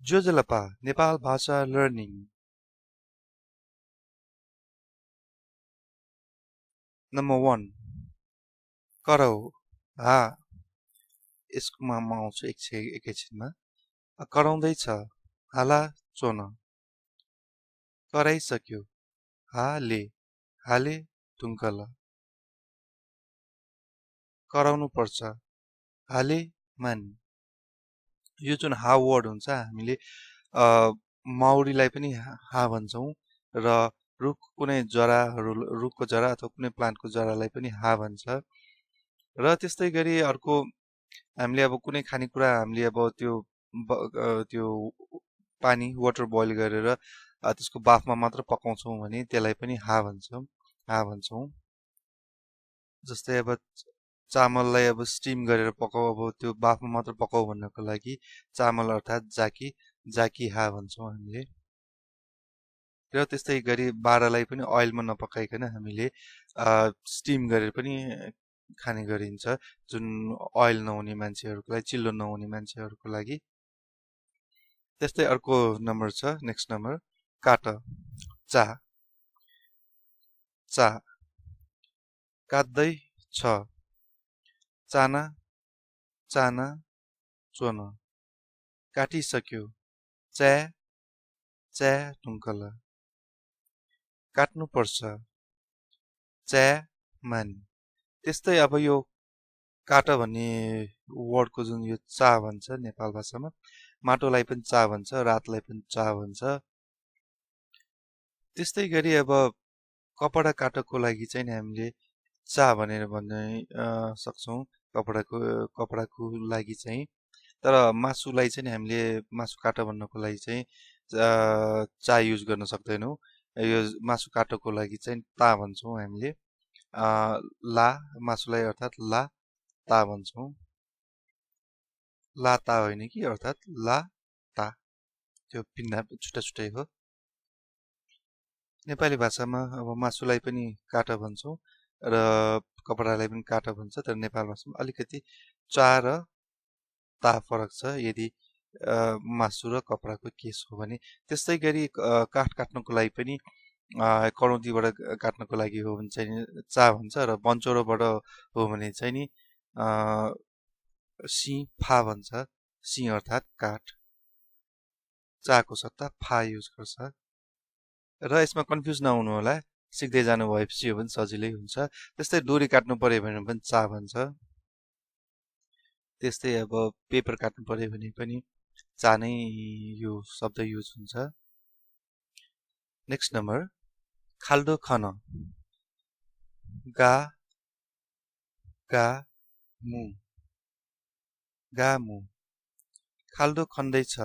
जोजलपा नेपाल भाषा learning number 1 करौ हा यसकोमा म आउँछु एकैछिनमा कराउँदैछ हाला चोन कराइसक्यो हाले हाले टुङ्कल कराउनु पर्छ हाले मानी यो जुन हा वर्ड हुन्छ हामीले माउरीलाई पनि हा भन्छौँ र रुख कुनै जराहरू रुखको जरा अथवा कुनै प्लान्टको जरालाई पनि हा भन्छ र त्यस्तै गरी अर्को हामीले अब कुनै खानेकुरा हामीले अब त्यो पानी वाटर बोइल गरेर त्यसको बाफमा मात्र पकाउँछौँ भने त्यसलाई पनि हा भन्छौँ जस्तै अब चामललाई अब स्टिम गरेर पकाऊ अब त्यो बाफमा मात्र पकाऊ भन्नको लागि चामल अर्थात् जाकी हा भन्छौँ हामीले र त्यस्तै गरी बारालाई पनि ओइलमा नपकाइकन हामीले स्टिम गरेर पनि खाने गरिन्छ जुन ओइल नहुने मान्छेहरूको लागि चिल्लो नहुने मान्छेहरूको लागि त्यस्तै अर्को नम्बर छ नेक्स्ट नम्बर काट चा चा काट्दै छ चाना चाना चोन काटिसक्यो च्या च्या टुङ्कल काट्नु पर्छ च्या मानी त्यस्तै अब यो काट भन्ने वर्डको जुन यो चा भन्छ नेपाल भाषामा माटोलाई पनि चा भन्छ रातलाई पनि चा भन्छ त्यस्तै गरी अब कपडा काटको लागि चाहिँ हामीले चा भनेर भन्ने सक्छौँ कपडाको लागि चाहिँ तर मासुलाई चाहिँ हामीले मासु काट भन्नको लागि चाहिँ चा युज गर्न सक्दैनौँ यो मासु काटको लागि चाहिँ ता भन्छौँ हामीले ला मासुलाई अर्थात् ला ता भन्छौँ ला ता होइन कि अर्थात् ला ता त्यो भिन्न छुट्टा छुट्टै हो नेपाली भाषामा अब मासुलाई पनि काट भन्छौँ र कपडालाई पनि काट भन्छ तर नेपाल भाषामा अलिकति चा र ता फरक छ यदि मासु र कपडाको केस हो भने त्यस्तै गरी काठ काट्नको लागि पनि करौँतीबाट काट्नको लागि हो भने चाहिँ चा भन्छ र बन्चौरोबाट हो भने चाहिँ नि सी फा भन्छ सी अर्थात् काठ चाको सट्टा फा युज गर्छ र यसमा कन्फ्युज नहुनु होला सिक्दै जानु भएपछि हो भने सजिलै हुन्छ त्यस्तै डोरी काट्नु पर्यो भने पनि चा भन्छ त्यस्तै अब पेपर काट्नु पर्यो भने पनि चा नै यो शब्द युज हुन्छ नेक्स्ट नम्बर खाल्डो खन गा गा मु गा मु खाल्डो खन्दैछ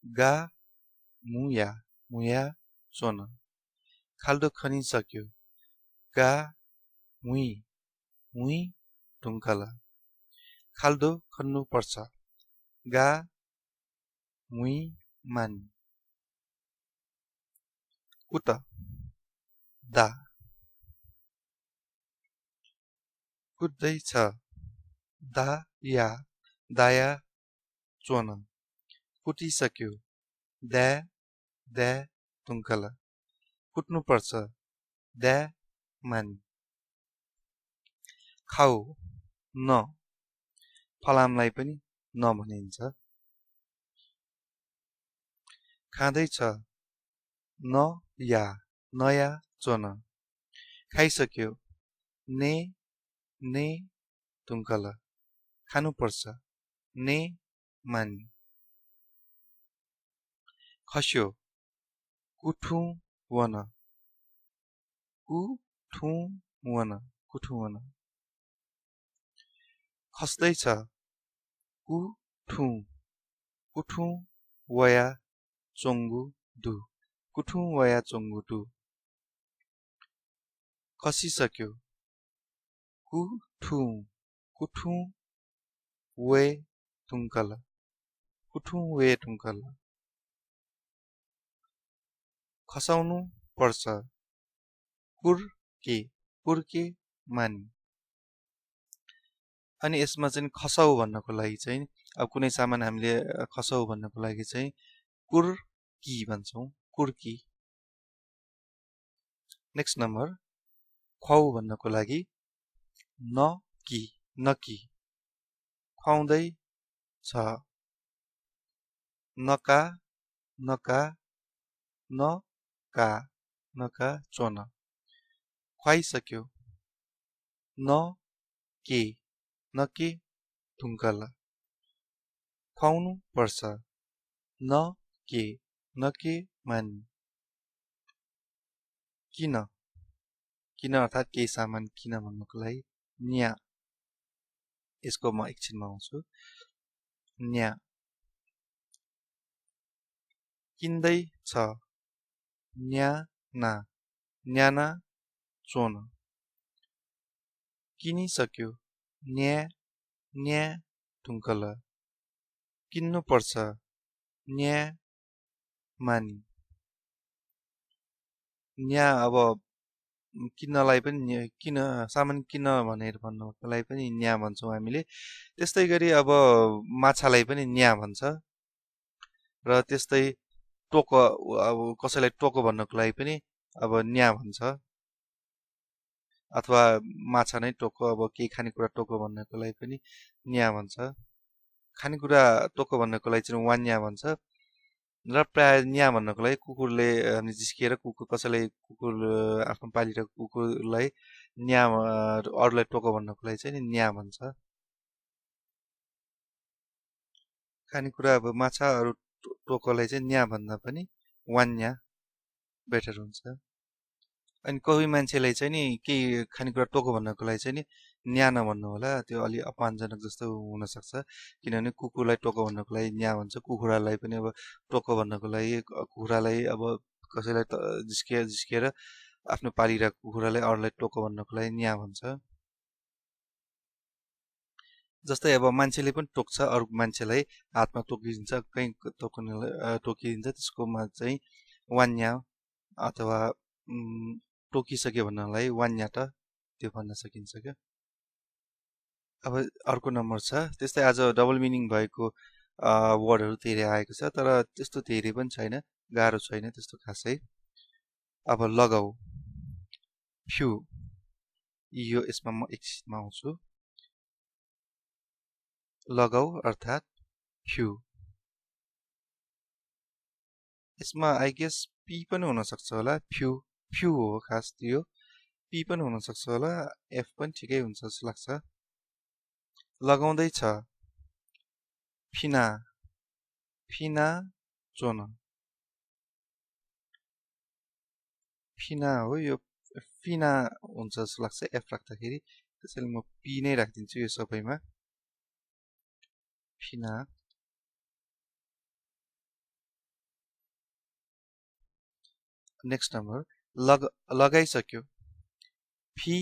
गा मुया मुया चोन खाल्डो खनिसक्यो गा मुई मुई टुङ्कल खाल्डो खन्नु पर्छ गा मुई मानी कुट दा कुट्दैछ दा या दाया चोन कुटिसक्यो द्या द्या टुङ्कल कुट्नु पर्छ द्या मानी खाऊ न फलामलाई पनि न भनिन्छ खाँदैछ न या नया चोन खाइसक्यो ने टुङ्कल खानुपर्छ ने मानी खस्यो कुठु वन कुठु वन खस्दैछ कुठु वया चोङ्गु दु खसिसक्यो कुठु वे टुङ्कल खसाउनु पर्छ कुर्के मानी अनि यसमा चाहिँ खसौ भन्नको लागि चाहिँ अब कुनै सामान हामीले खसौ भन्नको लागि चाहिँ कुर्की भन्छौँ, कुर्की। नेक्स्ट नम्बर खुवाउ भन्नको लागि नकी, नकी। खुवाउँदै छ, नका, नका, नका, नका चोन। खुवाइसक्यो, नके, नके ढुङ्कल। खुवाउनु पर्छ, नके, नके मानी। किन, किन अर्थात् केही सामान किन भन्नको लागि न्या। यसको म एकछिनमा आउँछु। न्या। किन्दै छ, न्याना, न्याना चोन। किनिसक्यो, न्या, न्या ढुङ्कल। किन्नु पर्छ, न्या मानी। न्या अब किन्नलाई पनि किन सामान किन भनेर भन्नुलाई पनि न्या भन्छौँ हामीले। त्यस्तै गरी अब माछालाई पनि न्या भन्छ र त्यस्तै टोक अब कसैलाई टोक भन्नको लागि पनि अब न्या भन्छ। अथवा माछा नै टोको, अब केही खानेकुरा टोको भन्नको लागि पनि न्या भन्छ। खानेकुरा टोको भन्नको लागि चाहिँ वान्या भन्छ र प्राय न्या भन्नको लागि कुकुरले जिस्किएर कसैलाई कुकुर आफ्नो पालिरहेको कुकुरलाई न्या अरूलाई टोको भन्नको लागि चाहिँ न्या भन्छ। खानेकुरा अब माछाहरू टोकोलाई चाहिँ न्या भन्दा पनि वान्या बेटर हुन्छ। अनि कोही मान्छेलाई चाहिँ नि केही खानेकुरा टोको भन्नको लागि चाहिँ नि न्या नभन्नु होला, त्यो अलि अपमानजनक जस्तो हुनसक्छ। किनभने कुकुरलाई टोको भन्नको लागि न्या भन्छ, कुखुरालाई पनि अब टोको भन्नको लागि कुखुरालाई अब कसैलाई जिस्किएर आफ्नो पालिरहेको कुखुरालाई अरूलाई टोको भन्नको लागि न्या भन्छ। जस्तै अब मान्छेले पनि टोक्छ, अरू मान्छेलाई हातमा टोकिदिन्छ, कहीँ टोकिदिन्छ, त्यसकोमा चाहिँ वान्या अथवा टोकिसक्यो भन्नलाई वान्या त त्यो भन्न सकिन्छ क्या। अब अर्को नम्बर छ, त्यस्तै आज डबल मिनिङ भएको वर्डहरू धेरै आएको छ, तर त्यस्तो धेरै पनि छैन, गाह्रो छैन त्यस्तो खासै। अब लगाऊ, फ्यु, यो यसमा म एकछिनमा आउँछु। लगाऊ अर्थात् फ्यु। यसमा आई गेस पी पनि हुनसक्छ होला, फ्यु, फ्यु हो खास त्यो, पी पनि हुनसक्छ होला, एफ पनि ठिकै हुन्छ जस्तो लाग्छ। लगाउँदैछ, फिना, फिना चोन। फिना हो यो, फिना हुन्छ जस्तो लाग्छ एफ राख्दाखेरि, त्यसैले म पी नै राखिदिन्छु यो सबैमा, फिना। नेक्स्ट नम्बर लगाइसक्यो, फी,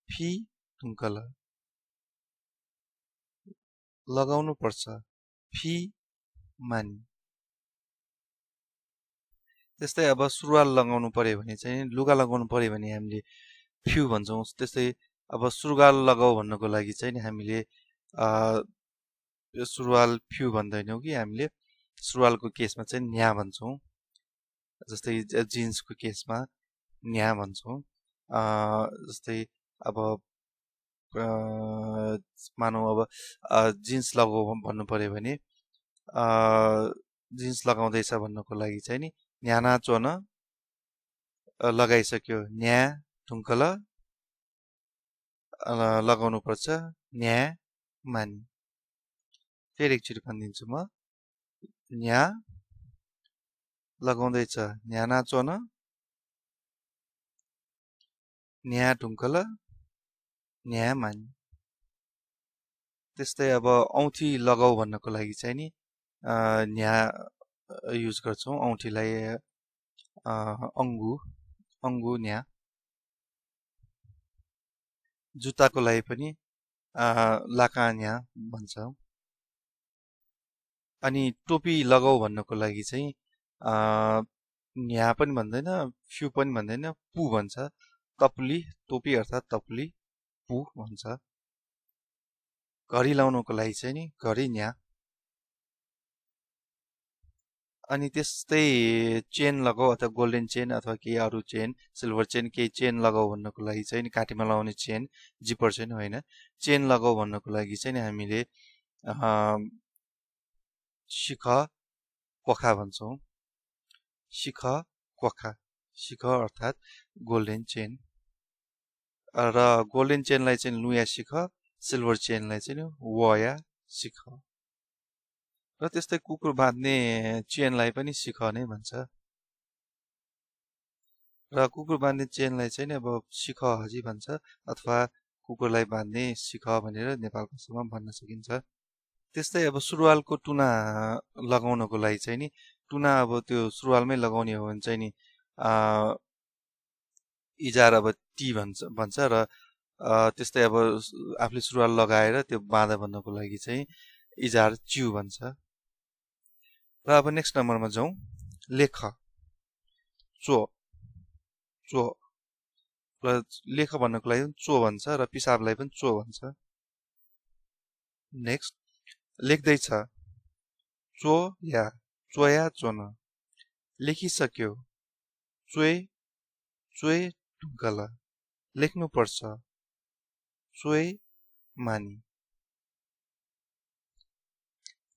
फी ढुङ्कल। लगाउनु पर्छ, फी मानी। त्यस्तै अब सुरुवाल लगाउनु पर्यो भने चाहिँ, लुगा लगाउनु पर्यो भने हामीले फ्यु भन्छौँ। त्यस्तै अब सुरुवाल लगाऊ भन्नको लागि चाहिँ हामीले सुरुवाल फ्यु भन्दैनौँ कि हामीले सुरुवालको केसमा चाहिँ न्या भन्छौँ। जस्तै जिन्सको केसमा न्या भन्छौँ। जस्तै अब मानौ अब जिन्स लगाऊ भन्नु पर्यो भने जिन्स लगाउँदैछ भन्नको लागि चाहिँ नि न्याना चोन, लगाइसक्यो न्या ढुङ्कल, लगाउनु पर्छ न्या मानी। फेरि एकचोटि भनिदिन्छु म, न्या लगाउँदैछ, न्याना चोन, न्या ढुङ्कल, न्या मानी। त्यस्तै अब औँठी लगाऊ भन्नको लागि चाहिँ नि न्या युज गर्छौँ, औँठीलाई अङ्गु, अङ्गु न्या। जुत्ताको लागि पनि लाका न्या भन्छौँ। अनि टोपी लगाऊ भन्नको लागि चाहिँ न्या पनि भन्दैन, फ्यु पनि भन्दैन, पु भन्छ। तप्ली, टोपी अर्थात् तप्ली, पु भन्छ। घडी लाउनको लागि चाहिँ नि घडी न्या। अनि त्यस्तै चेन लगाऊ अथवा गोल्डन चेन अथवा केही अरू चेन सिल्भर चेन केही चेन लगाऊ भन्नको लागि चाहिँ नि काटीमा लगाउने चेन जिपर चाहिँ होइन चेन लगाऊ भन्नको लागि चाहिँ नि हामीले शिख कोखा भन्छौँ। शिख कोखा शिख अर्थात् गोल्डन चेन र गोल्डन चेनलाई चाहिँ लुया शिख सिल्भर चेनलाई चाहिँ वया शिख र त्यस्तै कुकुर बाँध्ने चेनलाई पनि शिख नै भन्छ र कुकुर बाँध्ने चेनलाई चाहिँ अब शिख हजी भन्छ अथवा कुकुरलाई बाँध्ने शिख भनेर नेपाल भाषामा भन्न सकिन्छ। त्यस्तै अब सुरुवालको टुना लगाउनको लागि चाहिँ नि टुना अब त्यो सुरुवालमै लगाउने हो भने चाहिँ नि इजार अब टी भन्छ र त्यस्तै अब आफूले सुरुवाल लगाएर त्यो बाँधा भन्नको लागि चाहिँ इजार च्यु भन्छ। र अब नेक्स्ट नम्बरमा जाउँ लेख चो चो र लेख भन्नको लागि चो भन्छ र पिसाबलाई पनि चो भन्छ। नेक्स्ट लेख्दैछ चो या चोया चोन लेखिसक्यो चोए चोए ढुङ्कल लेख्नु पर्छ चोए मानी।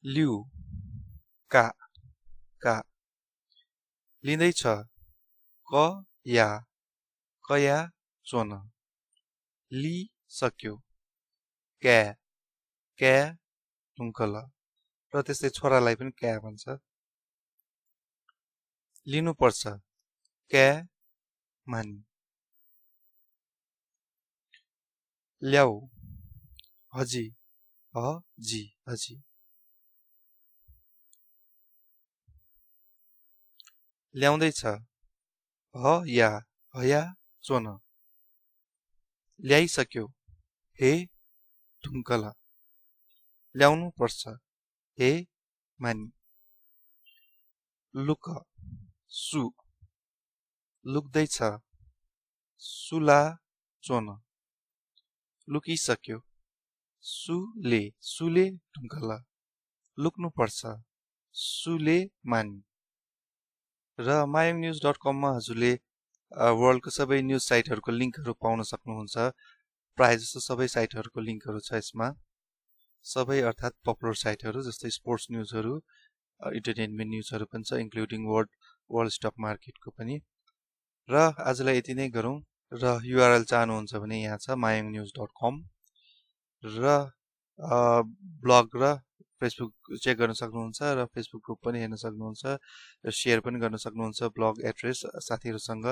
लिउ का का लिँदैछ क या कया चोन लिसक्यो क्या क्या ढुङ्कल र त्यस्तै छोरालाई पनि क्या भन्छ। लिनुपर्छ क्या मानी। ल्याउ हजी हजी हजी ल्याउँदैछ या हया चोन ल्याइसक्यो हे ढुङ्कल ल्याउनु पर्छ हे मानी। लुक सु लुक्दैछ सुला चोन लुकिसक्यो सुले सुले ढुङ्कल लुक्नु पर्छ सुले मानी। र mynews.com मा हजुरले वर्ल्डको सबै न्युज साइटहरूको लिङ्कहरू पाउन सक्नुहुन्छ। प्रायः जस्तो सबै साइटहरूको लिङ्कहरू छ यसमा सबै अर्थात् पपुलर साइटहरू जस्तै स्पोर्ट्स न्युजहरू इन्टरटेनमेन्ट न्युजहरू पनि छ इन्क्लुडिङ वर्ल्ड स्टक मार्केटको पनि। र आजलाई यति नै गरौँ र युआरएल चाहनुहुन्छ भने यहाँ छ mynews.com र ब्लग र फेसबुक चेक गर्न सक्नुहुन्छ र फेसबुक ग्रुप पनि हेर्न सक्नुहुन्छ र सेयर पनि गर्न सक्नुहुन्छ ब्लग एड्रेस साथीहरूसँग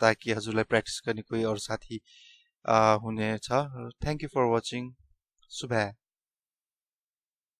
ताकि हजुरलाई प्र्याक्टिस गर्ने कोही अरू साथी हुनेछ। Thank you for watching. शुभ